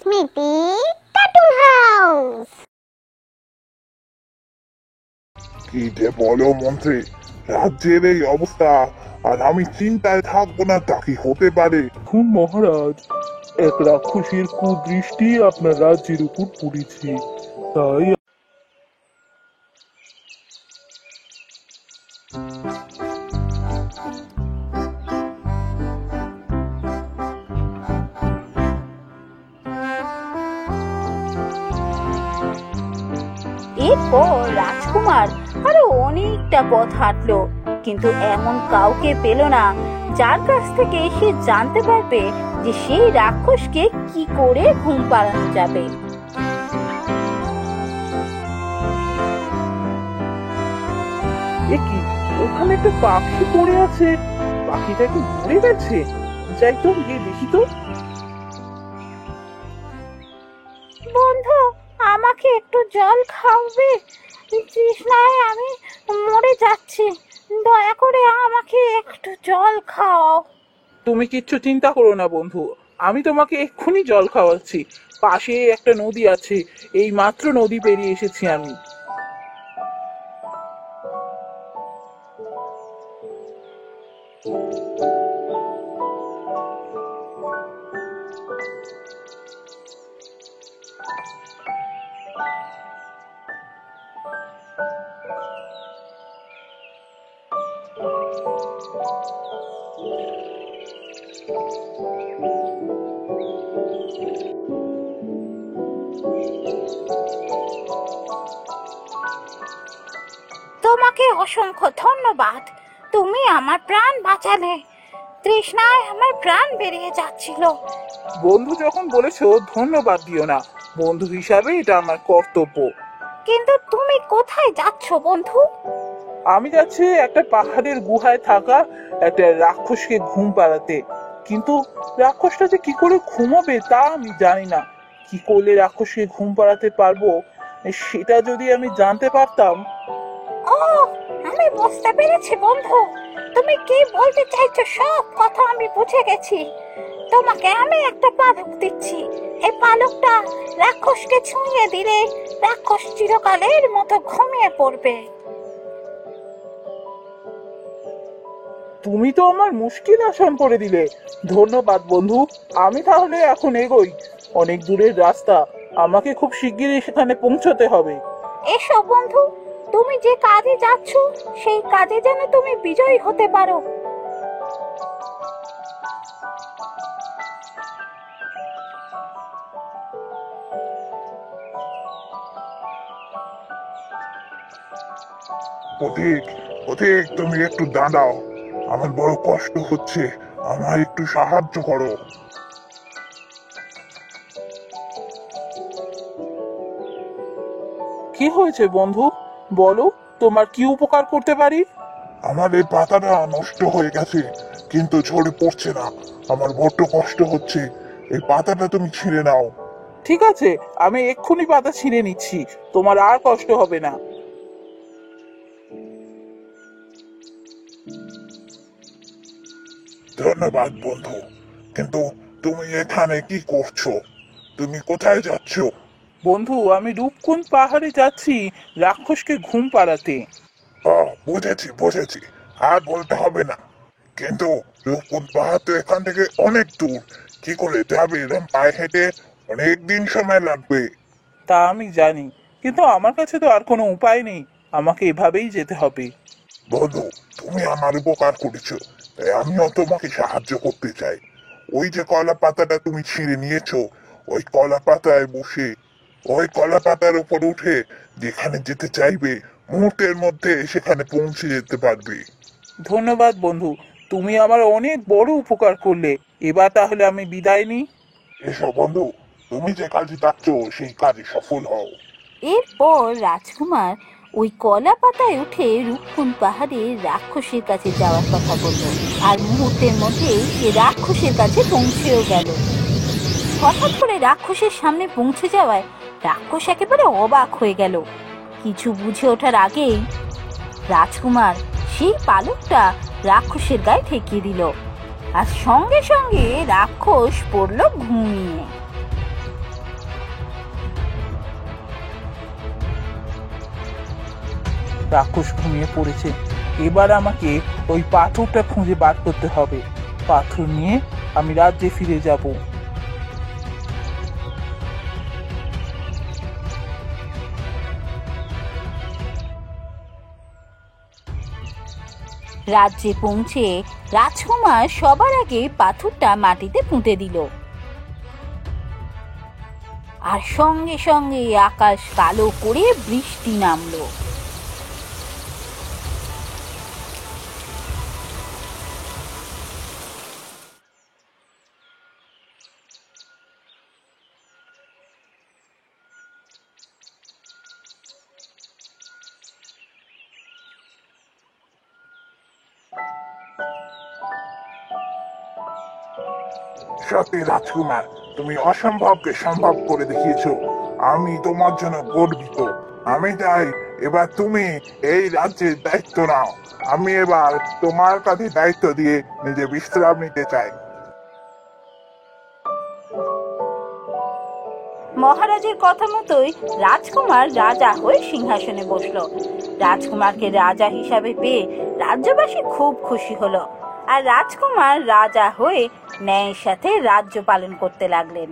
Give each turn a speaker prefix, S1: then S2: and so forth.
S1: স্মৃতি cartoon house.
S2: কি যে বলো মন্ত্রী, রাজ্যের এই অবস্থা, আর আমি চিন্তায় থাকবো না তা কি হতে পারে?
S3: এখন মহারাজ, এক রাক্ষসীর কুদৃষ্টি আপনার রাজ্যের উপর পড়েছে, তাই
S4: এরপর রাজকুমার আরো অনেকটা পথ হাঁটলো, কিন্তু এমন কাউকে পেল না যার কাছ থেকে সে জানতে পারবে যে সেই রাক্ষসকে কি করে ঘুম পাড়ানো যাবে।
S3: এ কি, ওখানে একটা পাখি পড়ে আছে, পাখিটা কি মরে গেছে? যাই তো গিয়ে দেখি তো।
S4: বন্ধু, আমাকে একটু জল খাওয়াবে? তৃষ্ণায় আমি মরে যাচ্ছি, দয়া করে আমাকে একটু জল খাও।
S3: তুমি কিচ্ছু চিন্তা করো না বন্ধু, আমি তোমাকে এক্ষুনি জল খাওয়াচ্ছি। পাশে একটা নদী আছে, এই মাত্র নদী পেরিয়ে এসেছি আমি।
S4: তোমাকে অসংখ্য ধন্যবাদ, তুমি আমার প্রাণ বাঁচালে। তৃষ্ণায় আমার প্রাণ বেরিয়ে যাচ্ছিল।
S3: বন্ধু যখন বলেছো ধন্যবাদ দিও না, বন্ধু হিসাবে এটা আমার কর্তব্য।
S4: কিন্তু তুমি কোথায় যাচ্ছ বন্ধু?
S3: আমি যাচ্ছি একটা পাহাড়ের গুহায় থাকা একটা রাক্ষসকে ঘুম পাড়াতে, কিন্তু রাক্ষসটা যে কি করে ঘুমাবে তা আমি জানি না। কি করলে রাক্ষসকে ঘুম পাড়াতে পারবো সেটা যদি আমি জানতে পারতাম।
S4: ও, আমি বুঝতে পেরেছি বন্ধু, তুমি কি বলতে চাইছো সব কথা আমি বুঝে গেছি। তোমাকে আমি একটা পালক দিচ্ছি, এই পালকটা রাক্ষসকে ছুঁয়ে দিলে রাক্ষস চিরকালের মতো ঘুমিয়ে পড়বে।
S3: তুমি তো আমার মুশকিল আসান করে দিলে, ধন্যবাদ বন্ধু। আমি তাহলে এখন এগোই, অনেক দূরের রাস্তা, আমাকে খুব শিগগিরই সেখানে পৌঁছতে হবে।
S4: এসো বন্ধু, তুমি যে কাজে যাচ্ছ সেই কাজে যেন তুমি বিজয়ী হতে পারো।
S2: পথিক, পথিক, তুমি একটু দাঁড়াও, আমার বড় কষ্ট হচ্ছে, আমার একটু সাহায্য করো।
S3: কি হয়েছে বন্ধু, বলো, তোমার কি উপকার করতে পারি?
S2: আমার এই পাতাটা নষ্ট হয়ে গেছে, কিন্তু ঝরে পড়ছে না, আমার বড্ড কষ্ট হচ্ছে, এই পাতাটা তুমি ছিঁড়ে নাও।
S3: ঠিক আছে, আমি এক্ষুনি পাতা ছিঁড়ে নিচ্ছি, তোমার আর কষ্ট হবে না।
S2: ধন্যবাদ বন্ধু, কিন্তু তুমি এখানে কি করছো? তুমি কোথায় যাচ্ছ?
S3: বন্ধু, আমি রূপকুঞ্জ পাহাড়ে যাচ্ছি রাক্ষসকে ঘুম পাড়াতে।
S2: বুঝেছি বুঝেছি, আর বলতে হবে না। কিন্তু রূপকুঞ্জ পাহাড় তো এখান থেকে অনেক দূর, কি করে যাবে? এরকম পায়ে হেঁটে অনেক দিন সময় লাগবে।
S3: তা আমি জানি, কিন্তু আমার কাছে তো আর কোনো উপায় নেই, আমাকে এভাবেই যেতে হবে।
S2: বন্ধু, তুমি আমার উপকার করেছো, তাই আমিও তোমাকে সাহায্য করতে চাই। ওই যে কলা পাতাটা তুমি ছিঁড়ে নিয়েছো, ওই কলা পাতায় বসে, ওই কলা পাতার উপর উঠে যেখানে যেতে চাইবে মুহূর্তের মধ্যে সেখানে পৌঁছে যেতে পারবে।
S3: ধন্যবাদ বন্ধু, তুমি আমার অনেক বড় উপকার করলে। এবার তাহলে আমি বিদায় নিই।
S2: এসো বন্ধু, তুমি যে কাজে যাচ্ছ সেই কাজে সফল হও।
S4: এরপর রাজকুমার ওই কলা পাতায় উঠে রূপকুঞ্জ পাহাড়ে রাক্ষসের কাছে যাওয়ার কথা বলল, আর মুহূর্তের মধ্যেই সে রাক্ষসের কাছে পৌঁছেও গেল। হঠাৎ করে রাক্ষসের সামনে পৌঁছে যাওয়ায় রাক্ষস একেবারে অবাক হয়ে গেল। কিছু বুঝে ওঠার আগেই রাজকুমার সেই পালকটা রাক্ষসের গায়ে ঠেকিয়ে দিল, আর সঙ্গে সঙ্গে রাক্ষস পড়ল ঘুমিয়ে।
S3: রাক্ষস ঘুমিয়ে পড়েছে। এবার আমাকে ওই পাথরটা খুঁজে বার করতে হবে। পাথর নিয়ে আমি রাজ্যে ফিরে যাব।
S4: রাজ্যে পৌঁছে রাজকুমার সবার আগে পাথরটা মাটিতে পুঁতে দিল, আর সঙ্গে সঙ্গে আকাশ কালো করে বৃষ্টি নামলো।
S2: সত্যি রাজকুমার, তুমি অসম্ভবকে সম্ভব করে দেখিয়েছো। আমি তোমার জন্য গর্বিত। আমি চাই এবার তুমি এই রাজ্যের দায়িত্ব নাও। আমি এবার তোমার কাছে দায়িত্ব দিয়ে নিজে বিশ্রাম নিতে চাই।
S4: মহারাজের কথা মতোই রাজকুমার রাজা হয়ে সিংহাসনে বসলো। রাজকুমারকে রাজা হিসাবে পেয়ে রাজ্যবাসী খুব খুশি হলো, আর রাজকুমার রাজা হয়ে ন্যায়ের সাথে রাজ্য পালন করতে লাগলেন।